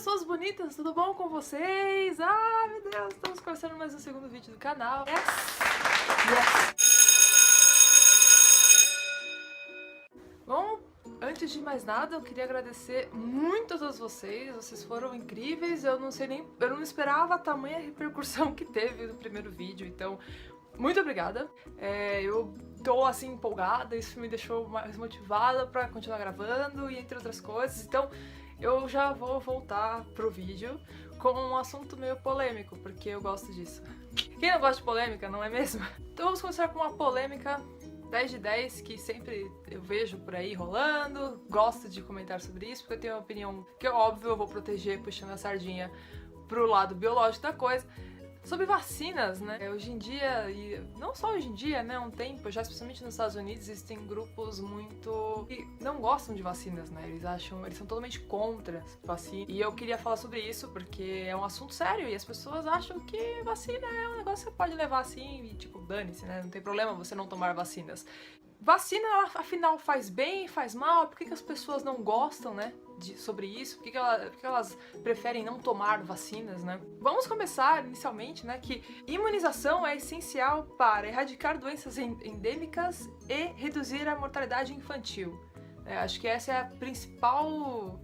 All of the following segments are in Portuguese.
pessoas bonitas, tudo bom com vocês? Ah, meu Deus, estamos começando mais um segundo vídeo do canal. Bom, antes de mais nada, eu queria agradecer muito a todos vocês foram incríveis, eu não esperava a tamanha repercussão que teve no primeiro vídeo, então, muito obrigada. Eu tô assim empolgada, isso me deixou mais motivada pra continuar gravando e entre outras coisas, então eu já vou voltar pro vídeo com um assunto meio polêmico, porque eu gosto disso. Quem não gosta de polêmica, não é mesmo? Então vamos começar com uma polêmica 10 de 10 que sempre eu vejo por aí rolando, gosto de comentar sobre isso, porque eu tenho uma opinião que, óbvio, eu vou proteger puxando a sardinha pro lado biológico da coisa. Sobre vacinas, né? Hoje em dia, e não só hoje em dia, né? Há um tempo, já especialmente nos Estados Unidos, existem grupos muito que não gostam de vacinas, né? Eles são totalmente contra vacina. E eu queria falar sobre isso porque é um assunto sério e as pessoas acham que vacina é um negócio que você pode levar assim e tipo, dane-se, né? Não tem problema você não tomar vacinas. Vacina, afinal, faz bem, faz mal? Por que as pessoas não gostam, né, sobre isso? Por que elas preferem não tomar vacinas, né? Vamos começar, inicialmente, né, que imunização é essencial para erradicar doenças endêmicas e reduzir a mortalidade infantil. Acho que essa é a principal...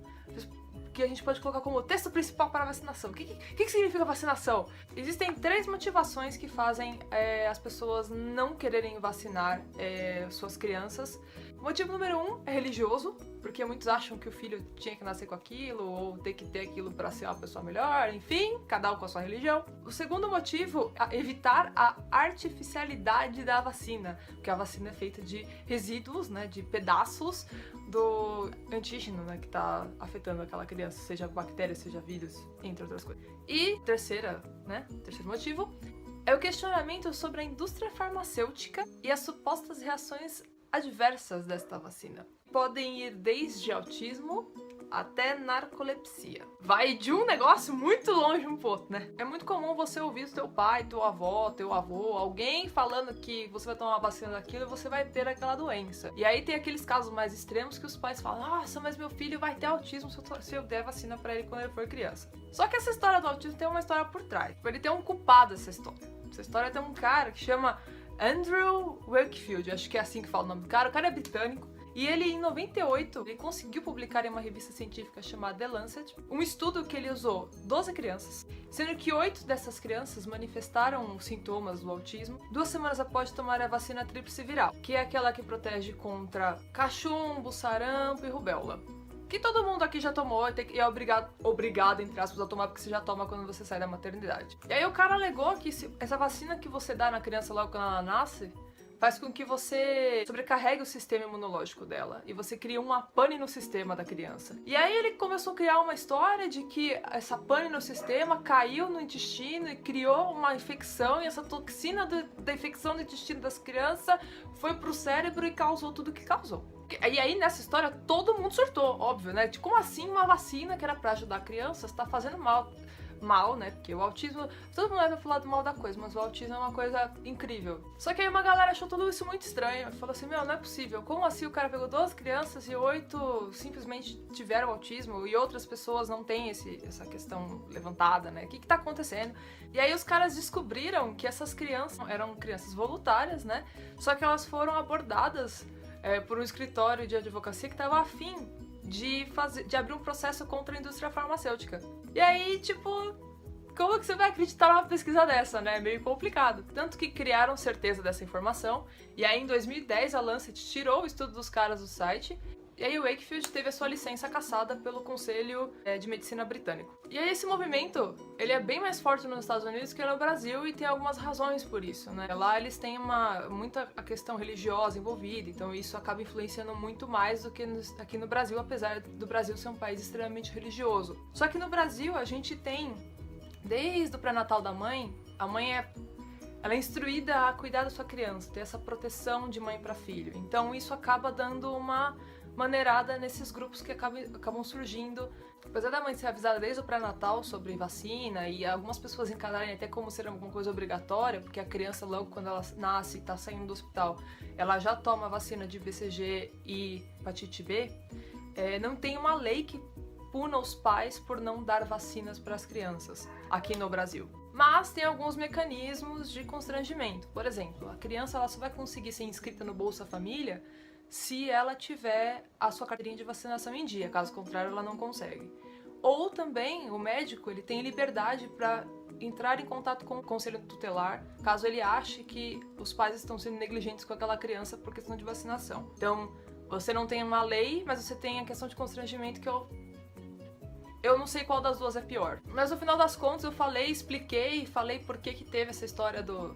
que a gente pode colocar como texto principal para a vacinação. O que significa vacinação? Existem 3 motivações que fazem as pessoas não quererem vacinar suas crianças. O motivo número 1 é religioso, porque muitos acham que o filho tinha que nascer com aquilo, ou ter que ter aquilo para ser uma pessoa melhor, enfim, cada um com a sua religião. O segundo motivo é evitar a artificialidade da vacina, porque a vacina é feita de resíduos, né, de pedaços do antígeno, né, que tá afetando aquela criança, seja bactéria, seja vírus, entre outras coisas. E terceiro motivo é o questionamento sobre a indústria farmacêutica e as supostas reações adversas desta vacina. Podem ir desde autismo até narcolepsia. Vai de um negócio muito longe um pouco, né? É muito comum você ouvir do teu pai, teu avô, alguém falando que você vai tomar uma vacina daquilo e você vai ter aquela doença. E aí tem aqueles casos mais extremos que os pais falam: nossa, mas meu filho vai ter autismo se eu der vacina pra ele quando ele for criança. Só que essa história do autismo tem uma história por trás. Ele tem um culpado essa história. Essa história tem um cara que chama Andrew Wakefield, acho que é assim que fala o nome do cara. O cara é britânico. E ele, em 98, ele conseguiu publicar em uma revista científica chamada The Lancet um estudo que ele usou 12 crianças, sendo que 8 dessas crianças manifestaram sintomas do autismo 2 semanas após tomar a vacina tríplice viral, que é aquela que protege contra cachumbo, sarampo e rubéola. Que todo mundo aqui já tomou e é obrigado, entre aspas, a tomar, porque você já toma quando você sai da maternidade. E aí o cara alegou que essa vacina que você dá na criança logo quando ela nasce faz com que você sobrecarregue o sistema imunológico dela e você cria uma pane no sistema da criança. E aí ele começou a criar uma história de que essa pane no sistema caiu no intestino e criou uma infecção, e essa toxina da infecção do intestino das crianças foi pro cérebro e causou tudo o que causou. E aí nessa história todo mundo surtou, óbvio, né? De como assim uma vacina que era pra ajudar crianças tá fazendo mal, né? Porque o autismo, todo mundo vai falar do mal da coisa, mas o autismo é uma coisa incrível. Só que aí uma galera achou tudo isso muito estranho e falou assim: meu, não é possível, como assim o cara pegou 12 crianças e 8 simplesmente tiveram autismo e outras pessoas não têm essa questão levantada, né? O que tá acontecendo? E aí os caras descobriram que essas crianças eram crianças voluntárias, né? Só que elas foram abordadas por um escritório de advocacia que tava afim de abrir um processo contra a indústria farmacêutica. E aí, tipo, como que você vai acreditar numa pesquisa dessa, né? É meio complicado. Tanto que criaram certeza dessa informação, e aí em 2010 a Lancet tirou o estudo dos caras do site, e aí o Wakefield teve a sua licença cassada pelo Conselho de Medicina Britânico. E aí esse movimento, ele é bem mais forte nos Estados Unidos que no Brasil, e tem algumas razões por isso, né? Lá eles têm muita a questão religiosa envolvida, então isso acaba influenciando muito mais do que aqui no Brasil, apesar do Brasil ser um país extremamente religioso. Só que no Brasil a gente tem, desde o pré-natal da mãe, a mãe ela é instruída a cuidar da sua criança, ter essa proteção de mãe para filho. Então isso acaba dando uma maneirada nesses grupos que acabam surgindo. Apesar da mãe ser avisada desde o pré-natal sobre vacina e algumas pessoas encararem até como ser alguma coisa obrigatória, porque a criança logo quando ela nasce e tá saindo do hospital, ela já toma vacina de BCG e hepatite B, não tem uma lei que puna os pais por não dar vacinas para as crianças aqui no Brasil. Mas tem alguns mecanismos de constrangimento. Por exemplo, a criança ela só vai conseguir ser inscrita no Bolsa Família se ela tiver a sua carteirinha de vacinação em dia, caso contrário ela não consegue. Ou também o médico ele tem liberdade para entrar em contato com o conselho tutelar, caso ele ache que os pais estão sendo negligentes com aquela criança por questão de vacinação. Então, você não tem uma lei, mas você tem a questão de constrangimento que eu não sei qual das duas é pior. Mas no final das contas eu expliquei por que teve essa história do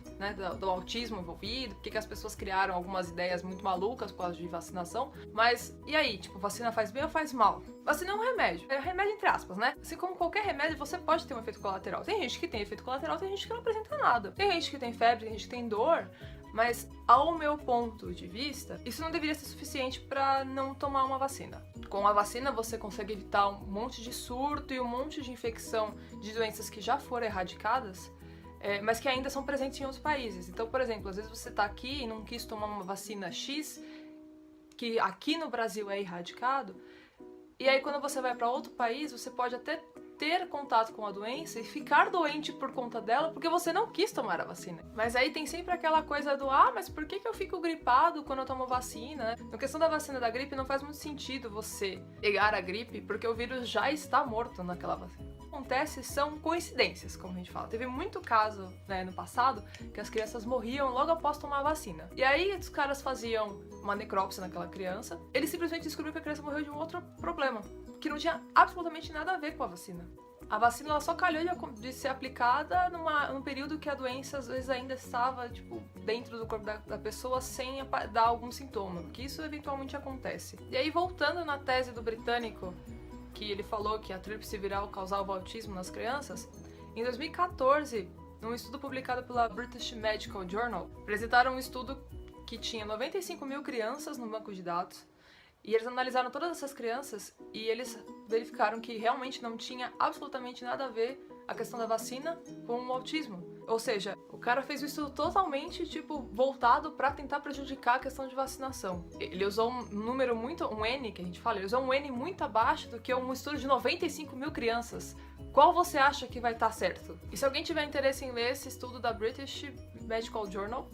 autismo envolvido, por que as pessoas criaram algumas ideias muito malucas por causa de vacinação. Mas, e aí? Tipo, vacina faz bem ou faz mal? Vacina é um remédio. É remédio entre aspas, né? Assim como qualquer remédio, você pode ter um efeito colateral. Tem gente que tem efeito colateral, tem gente que não apresenta nada. Tem gente que tem febre, tem gente que tem dor. Mas, ao meu ponto de vista, isso não deveria ser suficiente para não tomar uma vacina. Com a vacina, você consegue evitar um monte de surto e um monte de infecção de doenças que já foram erradicadas, mas que ainda são presentes em outros países. Então, por exemplo, às vezes você está aqui e não quis tomar uma vacina X, que aqui no Brasil é erradicado, e aí quando você vai para outro país, você pode até ter contato com a doença e ficar doente por conta dela porque você não quis tomar a vacina. Mas aí tem sempre aquela coisa do mas por que eu fico gripado quando eu tomo vacina? Na questão da vacina da gripe, não faz muito sentido você pegar a gripe porque o vírus já está morto naquela vacina. O que acontece são coincidências, como a gente fala. Teve muito caso, no passado, que as crianças morriam logo após tomar a vacina. E aí os caras faziam uma necrópsia naquela criança, eles simplesmente descobriram que a criança morreu de um outro problema, que não tinha absolutamente nada a ver com a vacina. A vacina ela só calhou de ser aplicada num período que a doença às vezes ainda estava dentro do corpo da pessoa sem dar algum sintoma, que isso eventualmente acontece. E aí voltando na tese do britânico, que ele falou que a tríplice viral causava autismo nas crianças, em 2014, num estudo publicado pela British Medical Journal, apresentaram um estudo que tinha 95 mil crianças no banco de dados, e eles analisaram todas essas crianças e eles verificaram que realmente não tinha absolutamente nada a ver a questão da vacina com o autismo. Ou seja, o cara fez um estudo totalmente, voltado para tentar prejudicar a questão de vacinação. Ele usou um N, que a gente fala, ele usou um N muito abaixo do que um estudo de 95 mil crianças. Qual você acha que vai estar certo? E se alguém tiver interesse em ler esse estudo da British Medical Journal,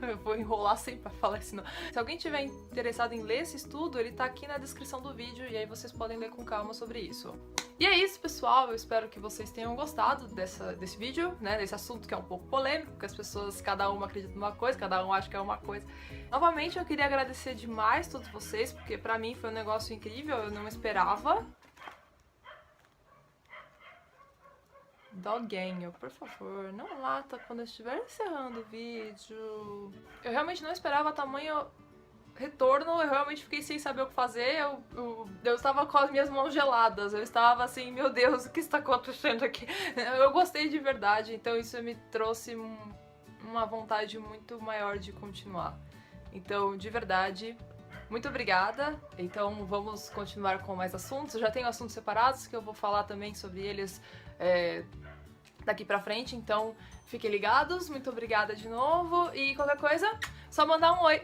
eu vou enrolar sempre pra falar isso não. Se alguém tiver interessado em ler esse estudo, ele tá aqui na descrição do vídeo e aí vocês podem ler com calma sobre isso. E é isso, pessoal. Eu espero que vocês tenham gostado desse vídeo, desse assunto que é um pouco polêmico, porque as pessoas, cada uma acredita numa coisa, cada um acha que é uma coisa. Novamente, eu queria agradecer demais a todos vocês, porque pra mim foi um negócio incrível, eu não esperava. Doguinho, por favor, não lata quando eu estiver encerrando o vídeo. Eu realmente não esperava tamanho retorno, eu realmente fiquei sem saber o que fazer, eu estava com as minhas mãos geladas, eu estava assim, meu Deus, o que está acontecendo aqui? Eu gostei de verdade, então isso me trouxe uma vontade muito maior de continuar. Então, de verdade, muito obrigada. Então vamos continuar com mais assuntos. Eu já tenho assuntos separados que eu vou falar também sobre eles daqui pra frente, então fiquem ligados. Muito obrigada de novo e qualquer coisa, só mandar um oi.